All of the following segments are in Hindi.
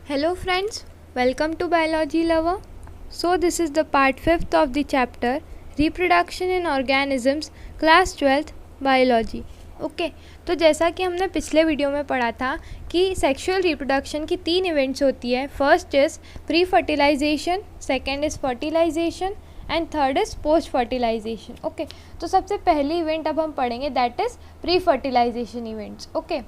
Hello friends, welcome to Biology Lover. So this is the part 5th of the chapter Reproduction in Organisms, Class 12th Biology. Okay तो जैसा कि हमने पिछले वीडियो में पढ़ा था कि सेक्सुअल रिप्रोडक्शन की 3 इवेंट्स होती है. First is pre fertilization, second is fertilization and third is post fertilization. Okay तो सबसे पहली इवेंट अब हम पढ़ेंगे, that is pre fertilization events. Okay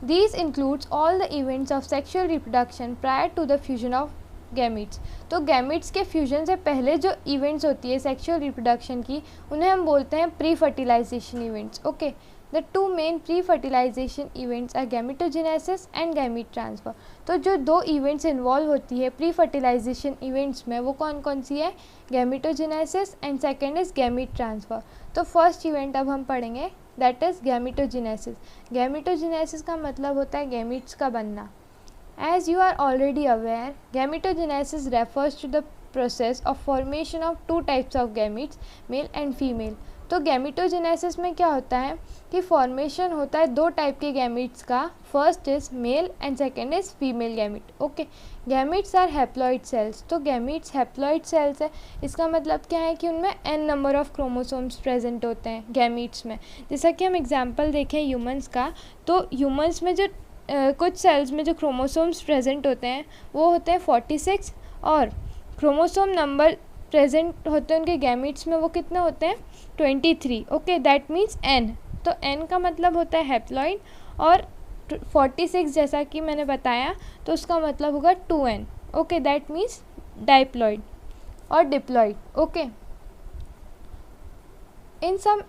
These includes all the events of sexual reproduction prior to the fusion of gametes. तो gametes के fusion से पहले जो events होती है sexual reproduction की, उन्हें हम बोलते हैं pre-fertilization events. Okay, the two main pre-fertilization events are gametogenesis and gamete transfer. तो जो दो events involve होती है pre-fertilization events में, वो कौन कौन सी है? Gametogenesis and second is gamete transfer. तो first event अब हम पढ़ेंगे, दैट इज़ गैमेटोजेनेसिस. गैमेटोजेनेसिस का मतलब होता है गैमीट्स का बनना. As you are already aware, gametogenesis refers to the process of formation of two types of gametes, male and female. तो गैमेटोजेनेसिस में क्या होता है कि फॉर्मेशन होता है दो टाइप के गैमीट्स का. First is male and second is female gamete. Okay, gametes are haploid cells. तो गैमीट्स हैप्लॉइड सेल्स है. इसका मतलब क्या है कि उनमें n number of chromosomes present होते हैं गैमीट्स में. जैसा कि हम एग्जांपल देखें ह्यूमंस का, तो ह्यूमंस में जो कुछ सेल्स में जो क्रोमोसोम्स प्रेजेंट होते हैं वो होते हैं 46, और क्रोमोसोम नंबर प्रेजेंट होते हैं उनके गैमीट्स में वो कितने होते हैं? 23. Okay, that means n. तो n का मतलब होता है हैप्लॉइड, और 46 जैसा कि मैंने बताया तो उसका मतलब होगा 2n. Okay, that means diploid और diploid. Okay, in some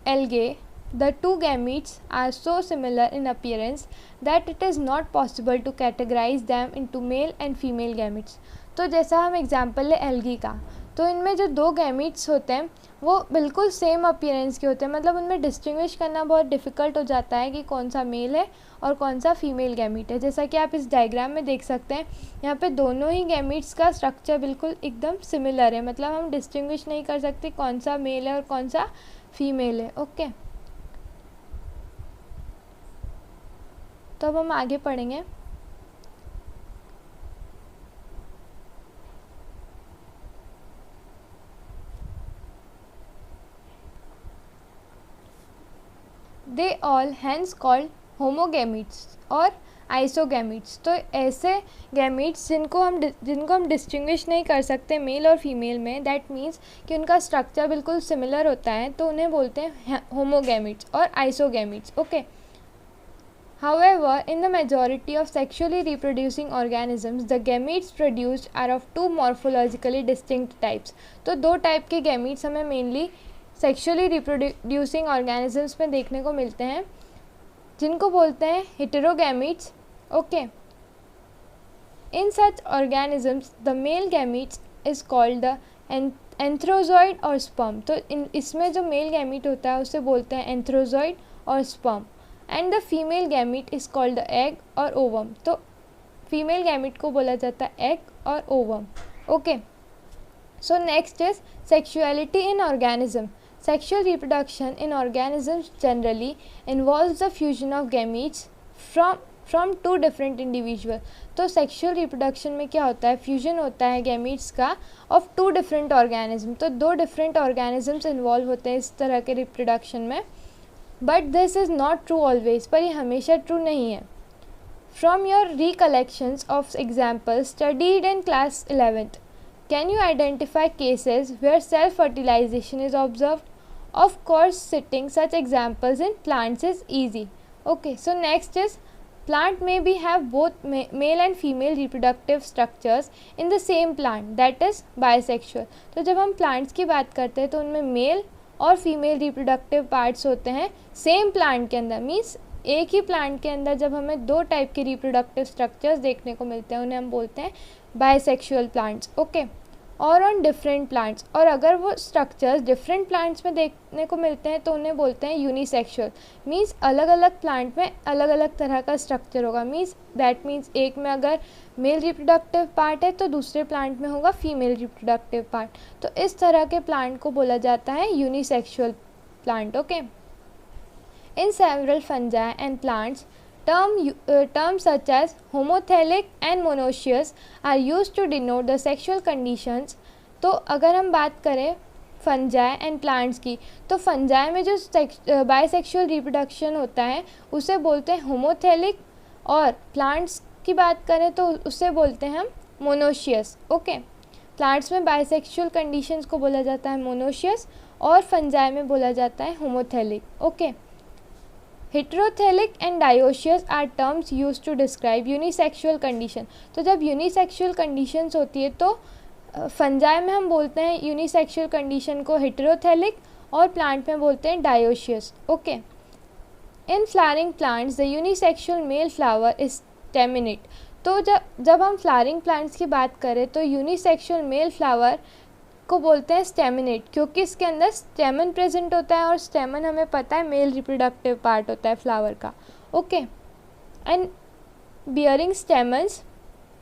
algae the two gametes are so similar in appearance that it is not possible to categorize them into male and female gametes. तो जैसा हम एग्जांपल ले एल्गी का, तो इनमें जो दो गैमीट्स होते हैं वो बिल्कुल सेम अपीयरेंस के होते हैं. मतलब उनमें डिस्टिंग्विश करना बहुत डिफ़िकल्ट हो जाता है कि कौन सा मेल है और कौन सा फीमेल गैमीट है. जैसा कि आप इस डायग्राम में देख सकते हैं, यहाँ पे दोनों ही गैमीट्स का स्ट्रक्चर बिल्कुल एकदम सिमिलर है. मतलब हम डिस्टिंग्विश नहीं कर सकते कौन सा मेल है और कौन सा फीमेल है. ओके, तो अब हम आगे पढ़ेंगे. दे ऑल हैंस कॉल्ड होमोगैमीट्स और आइसोगैमीट्स. तो ऐसे गैमीट्स जिनको हम डिस्टिंग्विश नहीं कर सकते मेल और फीमेल में, दैट मीन्स कि उनका स्ट्रक्चर बिल्कुल सिमिलर होता है, तो उन्हें बोलते हैं होमोगैमीट्स और isogametes. Okay, However, in the majority of sexually reproducing organisms, the gametes produced are of two morphologically distinct types. तो दो टाइप के gametes हमें mainly sexually reproducing organisms में देखने को मिलते हैं, जिनको बोलते हैं heterogametes. Okay. In such organisms, the male gametes is called the anthrozoid और sperm. तो इसमें जो male gamete होता है उसे बोलते हैं anthrozoid और sperm. And the female gamete is called the egg और ओवम. तो फीमेल गैमीट को बोला जाता है एग और ovum. Okay, so next is sexuality in organism. Sexual reproduction in organisms generally involves the fusion of gametes from two different individual. तो सेक्सुअल रिप्रोडक्शन में क्या होता है? फ्यूजन होता है गैमीट्स का ऑफ टू डिफरेंट ऑर्गेनिज्म. तो दो डिफरेंट ऑर्गेनिजम्स इन्वॉल्व होते हैं इस तरह के रिप्रोडक्शन में. But this is not true always. पर ये हमेशा ट्रू नहीं है. From your recollections of example studied in class 11th, can you identify cases where self fertilization is observed? Of course citing such examples in plants is easy. Okay, so next is plant may be have both male and female reproductive structures in the same plant, that is bisexual. तो जब हम plants की बात करते हैं तो उनमें मेल और फीमेल रिप्रोडक्टिव पार्ट्स होते हैं सेम प्लांट के अंदर. मीन्स एक ही प्लांट के अंदर जब हमें दो टाइप के रिप्रोडक्टिव स्ट्रक्चर्स देखने को मिलते हैं उन्हें हम बोलते हैं बाइसेक्सुअल प्लांट्स. ओके, और ऑन डिफरेंट प्लांट्स, और अगर वो स्ट्रक्चर्स डिफरेंट प्लांट्स में देखने को मिलते हैं तो उन्हें बोलते हैं यूनिसेक्सुअल. मीन्स अलग अलग प्लांट में अलग अलग तरह का स्ट्रक्चर होगा. मीन्स दैट मीन्स एक में अगर मेल रिप्रोडक्टिव पार्ट है तो दूसरे प्लांट में होगा फीमेल रिप्रोडक्टिव पार्ट. तो इस तरह के प्लांट को बोला जाता है unisexual plant. Okay, in several fungi and plants Terms such as homothelic and monoecious are used to denote the sexual conditions. तो अगर हम बात करें फंजाई एंड प्लांट्स की, तो फंजाई में जो बाइसेक्सुअल रिप्रोडक्शन होता है उसे बोलते हैं होमोथेलिक, और प्लांट्स की बात करें तो उसे बोलते हैं हम मोनोशियस. ओके, प्लांट्स में बाइसेक्सुअल कंडीशंस को बोला जाता है मोनोशियस और फंजाई में बोला जाता है homothallic. Okay, heterothallic and dioecious are terms used to describe unisexual condition. तो जब यूनिसेक्सुअल कंडीशंस होती है तो फंजाई में हम बोलते हैं यूनिसेक्सुअल कंडीशन को हेटेरोथेलिक और प्लांट में बोलते हैं dioecious. Okay, in flowering plants the unisexual male flower is staminate. तो जब हम फ्लावरिंग प्लांट्स की बात करें तो यूनिसेक्सुअल मेल फ्लावर को बोलते हैं स्टेमिनेट, क्योंकि इसके अंदर स्टेमन प्रेजेंट होता है और स्टेमन हमें पता है मेल रिप्रोडक्टिव पार्ट होता है फ्लावर का. Okay, and bearing stamens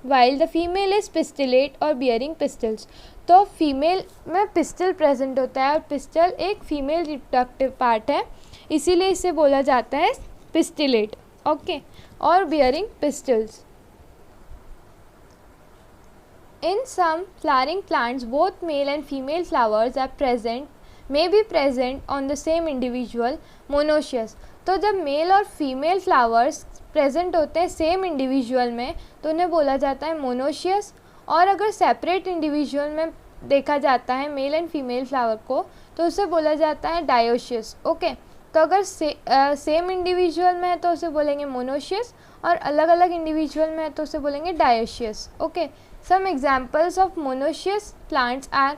while the female is pistillate और बियरिंग पिस्टल्स. तो फीमेल में पिस्टल प्रेजेंट होता है और पिस्टल एक फीमेल रिप्रोडक्टिव पार्ट है, इसीलिए इसे बोला जाता है पिस्टिलेट. ओके, और bearing pistols. In some flowering plants, both male and female flowers may be present on the same individual, monoecious. तो जब मेल और फीमेल फ्लावर्स प्रेजेंट होते हैं सेम इंडिविजुअल में तो उन्हें बोला जाता है मोनोशियस, और अगर सेपरेट इंडिविजुअल में देखा जाता है मेल एंड फीमेल फ्लावर को तो उसे बोला जाता है डायोशियस. ओके, तो अगर सेम इंडिविजुअल में है तो उसे बोलेंगे मोनोशियस, और अलग अलग इंडिविजुअल में है तो उसे बोलेंगे dioecious. Okay, some examples of monoecious plants are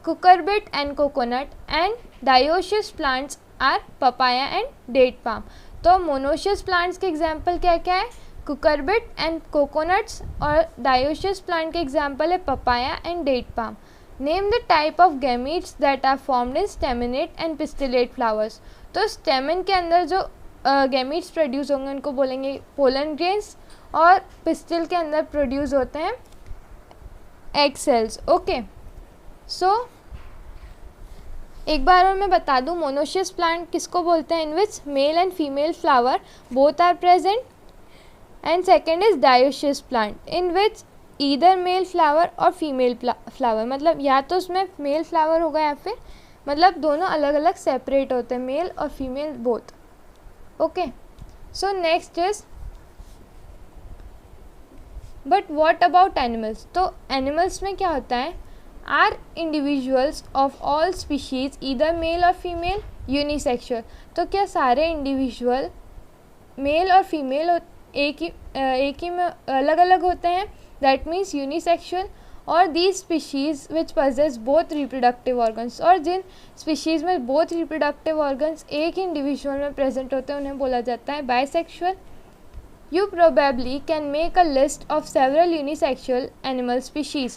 cucurbit and coconut, and dioecious plants are papaya and date palm. तो monoecious plants के example क्या क्या है? cucurbit and coconuts, और dioecious plant के example है papaya and date palm. Name the type of gametes that are formed in staminate and pistillate flowers. तो stamen के अंदर जो gametes produce होंगे उनको बोलेंगे pollen grains, और pistil के अंदर produce होते हैं एग सेल्स. ओके, सो एक बार और मैं बता दूं मोनोशियस प्लांट किसको बोलते हैं, in which male and female flower both are present, and second is dioecious plant in which either male flower और फीमेल फ्लावर, मतलब या तो उसमें मेल फ्लावर होगा या फिर मतलब दोनों अलग अलग सेपरेट होते हैं, मेल और female both. Okay, so next is but what about animals. तो एनिमल्स में क्या होता है, are individuals of all species either male और फीमेल यूनिसेक्सुअल. तो क्या सारे इंडिविजुअल मेल और फीमेल एक ही में अलग अलग होते हैं, दैट मीन्स यूनिसेक्सुअल. और these species which possess both reproductive organs, और जिन स्पीशीज में बोथ रिप्रोडक्टिव ऑर्गन्स एक ही इंडिविजुअल में प्रेजेंट होते हैं उन्हें बोला जाता है bisexual. You probably can make a list of several unisexual animal species.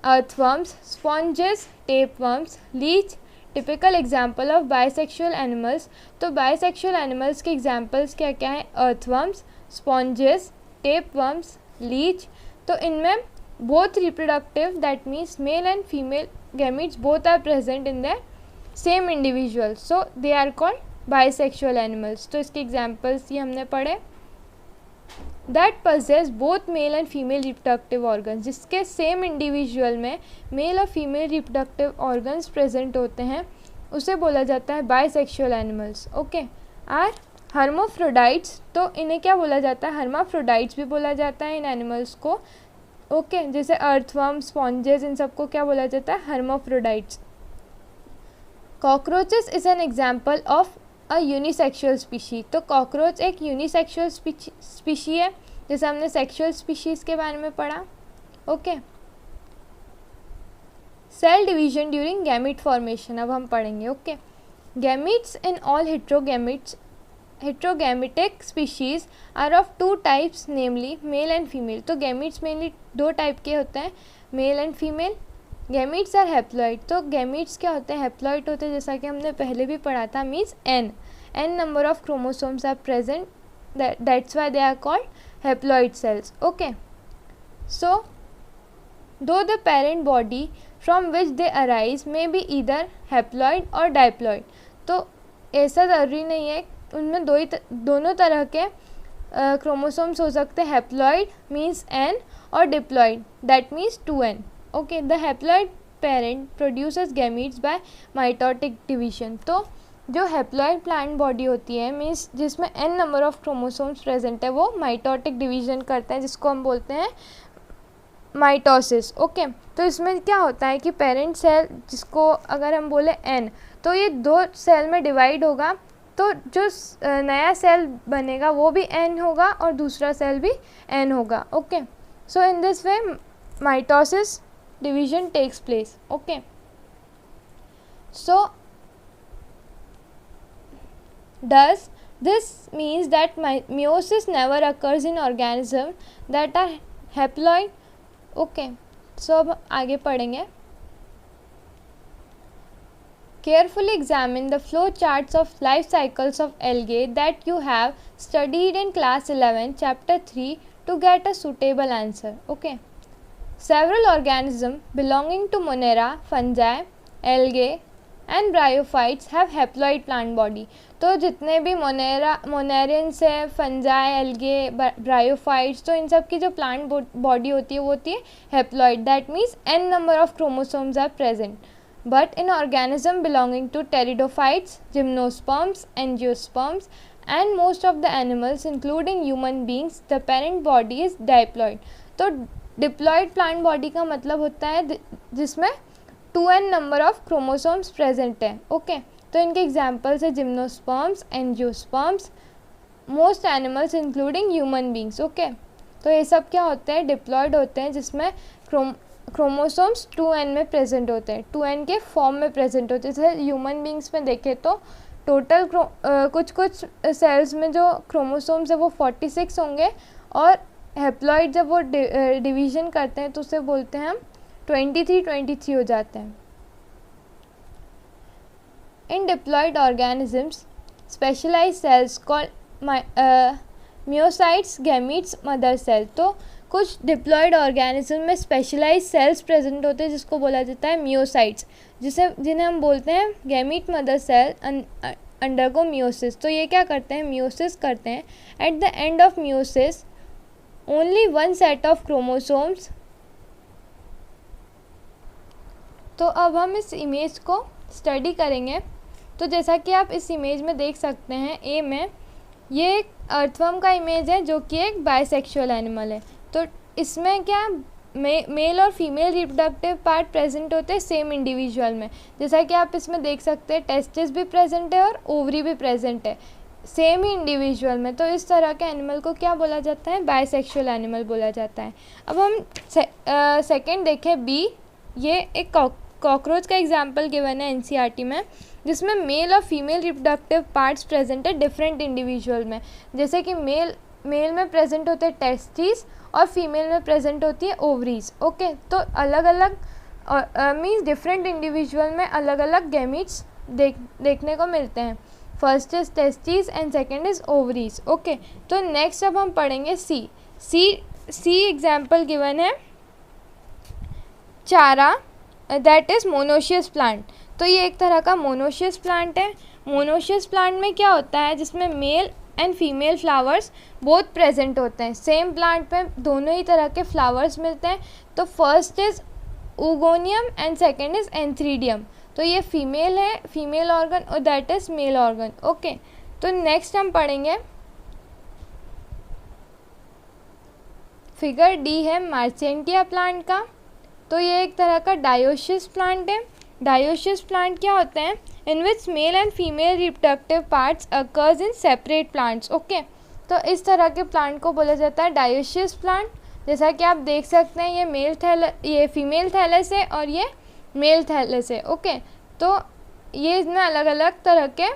Earthworms, sponges, tapeworms, leech, typical example of bisexual animals. तो bisexual animals के examples क्या क्या हैं, earthworms, sponges, tapeworms, leech. तो इनमें both reproductive, that means male and female gametes both are present in the same individual, so they are called bisexual animals. तो इसके examples ये हमने पढ़े. That possesses both male and female reproductive organs, जिसके सेम इंडिविजुअल में मेल और फीमेल रिप्रोडक्टिव ऑर्गन्स प्रेजेंट होते हैं उसे बोला जाता है bisexual animals. Okay, or hermaphrodites. तो इन्हें क्या बोला जाता है, हर्माफ्रोडाइट्स भी बोला जाता है इन एनिमल्स को. ओके, जैसे अर्थवर्म, स्पॉन्जेस, इन सबको क्या बोला जाता है, hermaphrodites. Cockroaches is an example of a unisexual species. तो कॉकरोच एक यूनिसेक्सुअल स्पीशी है, जैसे हमने सेक्सुअल स्पीशीज के बारे में पढ़ा. Okay, cell division during gamete formation अब हम पढ़ेंगे. Okay, gametes in all heterogametic species are of two types, namely male and female. तो गैमीट्स मेनली दो टाइप के होते हैं, male and female. Gametes are haploid. तो गैमीट्स क्या होते हैं, हैप्लॉइड होते हैं, जैसा कि हमने पहले भी पढ़ा था, means n number of chromosomes are present, that's why they are called haploid cells. Okay, so though the parent body from which they arise may be either haploid और डाइप्लॉइड. तो ऐसा ज़रूरी नहीं है, उनमें दोनों तरह के क्रोमोसोम्स हो सकते हैं हैप्लॉइड मीन्स n और diploid that means 2n. Okay, the haploid parent produces gametes by mitotic division. तो जो हैप्लॉइड प्लांट बॉडी होती है मीन्स जिसमें n number of chromosomes present है वो माइटोटिक डिवीजन करते हैं जिसको हम बोलते हैं माइटोसिस. ओके, तो इसमें क्या होता है कि पेरेंट सेल जिसको अगर हम बोले n तो ये 2 सेल में डिवाइड होगा, तो जो नया सेल बनेगा वो भी n होगा और दूसरा सेल भी n होगा. Okay, so in this way mitosis division takes place. Okay, so does this means that meiosis never occurs in organism that are haploid? Okay, so अब आगे पढ़ेंगे. Carefully examine the flow charts of life cycles of algae that you have studied in class 11 chapter 3 to get a suitable answer. Okay, several organisms belonging to Monera, fungi, algae and bryophytes have haploid plant body. तो जितने भी मोनेरियंस है, फंजाई, एल्गे, ब्रायोफाइट्स, तो इन सब की जो प्लांट बॉडी होती है वो होती है haploid. That means n number of chromosomes are present. But in organism belonging to pteridophytes, gymnosperms, angiosperms and most of the animals including human beings the parent body is diploid. तो डिप्लॉइड प्लांट बॉडी का मतलब होता है जिसमें 2n number of chromosomes present है. ओके, तो इनके एग्जांपल्स है gymnosperms, angiosperms, most animals including human beings. Okay, तो ये सब क्या होते हैं, डिप्लॉइड होते हैं जिसमें क्रोमोसोम्स 2n में प्रेजेंट होते हैं, 2n के फॉर्म में प्रेजेंट होते हैं. जैसे ह्यूमन बींग्स में देखें तो टोटल कुछ सेल्स में जो क्रोमोसोम्स है वो 46 होंगे और हैप्लॉइड जब वो डिवीजन करते हैं तो उसे बोलते हैं हम 23 हो जाते हैं. In diploid organisms specialise cells called meiocytes, gametes, mother cell. तो कुछ डिप्लॉइड ऑर्गेनिज्म में स्पेशलाइज सेल्स प्रेजेंट होते हैं जिसको बोला जाता है मियोसाइट्स, जिन्हें हम बोलते हैं gamete mother cell undergo meiosis. तो ये क्या करते हैं, मियोसिस करते हैं. At the end of meiosis only one set of chromosomes. तो अब हम इस इमेज को स्टडी करेंगे. तो जैसा कि आप इस इमेज में देख सकते हैं ए में, ये एक अर्थवर्म का इमेज है जो कि एक बायसेक्सुअल एनिमल है. तो इसमें क्या मेल और फीमेल रिप्रोडक्टिव पार्ट प्रेजेंट होते हैं सेम इंडिविजुअल में. जैसा कि आप इसमें देख सकते हैं टेस्टिस भी प्रेजेंट है और ओवरी भी प्रेजेंट है सेम ही इंडिविजुअल में. तो इस तरह के एनिमल को क्या बोला जाता है, बायसेक्सुअल एनिमल बोला जाता है. अब हम सेकंड देखें बी. ये एक कॉकरोच का एग्जांपल गिवन है एनसीईआरटी में जिसमें मेल और फीमेल रिप्रोडक्टिव पार्ट्स प्रेजेंट है डिफरेंट इंडिविजुअल में. जैसे कि मेल में प्रेजेंट होते हैं टेस्टिस और फीमेल में प्रेजेंट होती है ओवरीज. ओके, तो अलग अलग मीन्स डिफरेंट इंडिविजुअल में अलग अलग गैमीट्स देखने को मिलते हैं. First is testis and second is ovaries. Okay, तो नेक्स्ट अब हम पढ़ेंगे सी एग्जाम्पल गिवन है चारा, दैट इज़ मोनोशियस प्लांट. तो ये एक तरह का मोनोशियस प्लांट है. मोनोशियस प्लांट में क्या होता है, जिसमें mail and female flowers both present होते हैं. सेम प्लांट पे दोनों ही तरह के फ्लावर्स मिलते हैं. तो first is oogonium and second is antheridium. तो ये फीमेल है, फीमेल ऑर्गन, और that is male organ. Okay, तो नेक्स्ट हम पढ़ेंगे फिगर डी है मार्सेंटिया प्लांट का. तो ये एक तरह का डायोशियस प्लांट है. डायोशियस प्लांट क्या होते हैं, in which male and female reproductive parts occurs in separate plants. Okay, तो इस तरह के प्लांट को बोला जाता है डायोशियस प्लांट. जैसा कि आप देख सकते हैं ये फीमेल थैलस है और ये मेल थैलस है. ओके, तो ये इसमें अलग अलग तरह के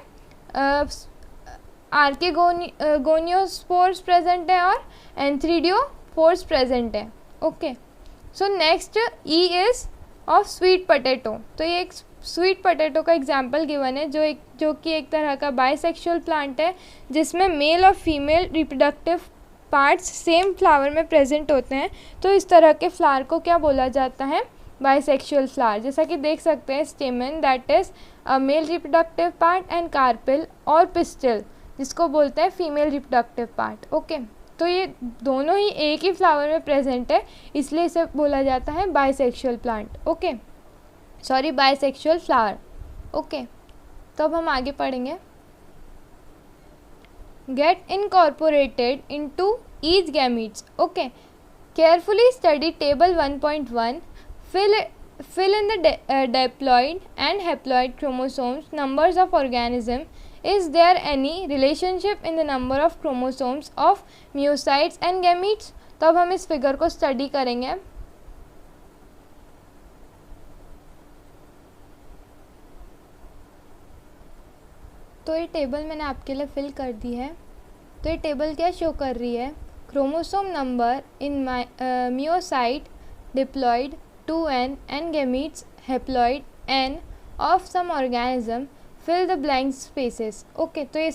आर्किगोनियोस्पोर्स प्रेजेंट है और एंथ्रीडियोफोर्स प्रेजेंट है. Okay, so next E is of sweet potato. तो ये एक स्वीट पोटैटो का एग्जांपल गिवन है जो कि एक तरह का बायसेक्सुअल प्लांट है जिसमें मेल और female reproductive parts same flower में प्रेजेंट होते हैं. तो इस तरह के फ्लावर को क्या बोला जाता है, बायसेक्सुअल फ्लावर. जैसा कि देख सकते हैं स्टेमन, that is a male reproductive part, and carpel और पिस्टिल जिसको बोलते हैं फीमेल रिप्रोडक्टिव पार्ट। ओके, तो ये दोनों ही एक ही फ्लावर में प्रेजेंट है, इसलिए इसे बोला जाता है bisexual plant. Okay, sorry, bisexual flower. Okay, तो अब हम आगे पढ़ेंगे। Get incorporated into each gametes. Okay, carefully study table 1.1, fill in the diploid and haploid chromosomes, numbers of organism. Is there any relationship in the number of chromosomes of myocytes and gametes? तो अब हम इस फिगर को स्टडी करेंगे। तो ये टेबल मैंने आपके लिए फिल कर दी है। तो ये टेबल क्या शो कर रही है? Chromosome number in myocyte, diploid 2n and gametes haploid n of some organism, fill the blank spaces। Okay, तो ये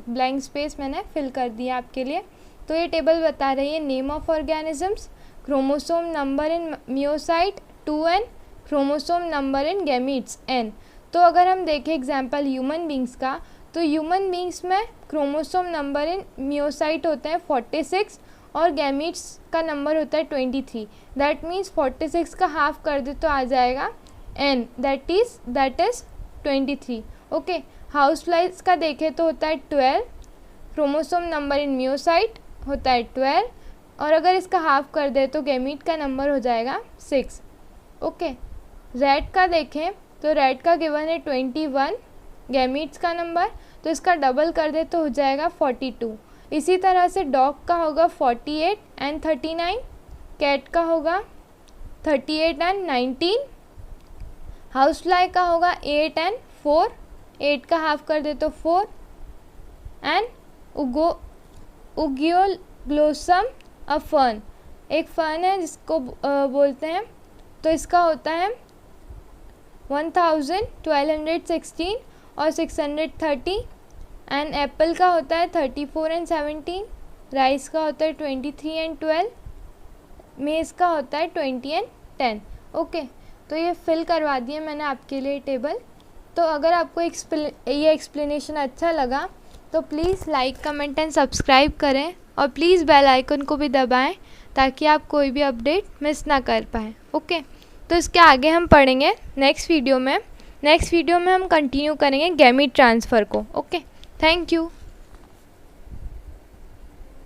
ब्लैंक स्पेस मैंने फिल कर दिया आपके लिए। तो ये टेबल बता रही है name of organisms, chromosome number in meiocyte 2n, chromosome number in gametes n। तो अगर हम देखें एग्जांपल ह्यूमन बींग्स का, तो ह्यूमन बींग्स में क्रोमोसोम नंबर इन म्योसाइट होते हैं 46 और गैमीट्स का नंबर होता है 23। दैट मीन्स 46 का हाफ कर दे तो आ जाएगा n, that is 23। Okay, house flies का देखें तो होता है 12, क्रोमोसोम नंबर इन म्योसाइट होता है 12 और अगर इसका हाफ कर दे तो गैमीट का नंबर हो जाएगा 6। ओके, रैट का देखें तो रैट का गिवन है 21 गैमीट्स का नंबर, तो इसका डबल कर दे तो हो जाएगा 42। इसी तरह से डॉग का होगा 48 एंड 39, कैट का होगा 38 एंड 19, हाउस फ्लाई का होगा 8 एंड 4, 8 का हाफ कर दे तो 4 एंड उगियोग्लोसम अ फर्न, एक फर्न है जिसको बोलते हैं, तो इसका होता है 1216 और 630 एंड एप्पल का होता है 34 एंड 17, राइस का होता है 23 एंड 12, मेज़ का होता है 20 एंड 10। ओके, तो ये फिल करवा दिए मैंने आपके लिए टेबल। तो अगर आपको ये एक्सप्लेनेशन अच्छा लगा तो please like, comment and subscribe करें और प्लीज़ बेल आइकन को भी दबाएं ताकि आप कोई भी अपडेट मिस ना कर पाएँ। ओके, तो इसके आगे हम पढ़ेंगे नेक्स्ट वीडियो में हम कंटिन्यू करेंगे गैमीट ट्रांसफ़र को। Okay, thank you.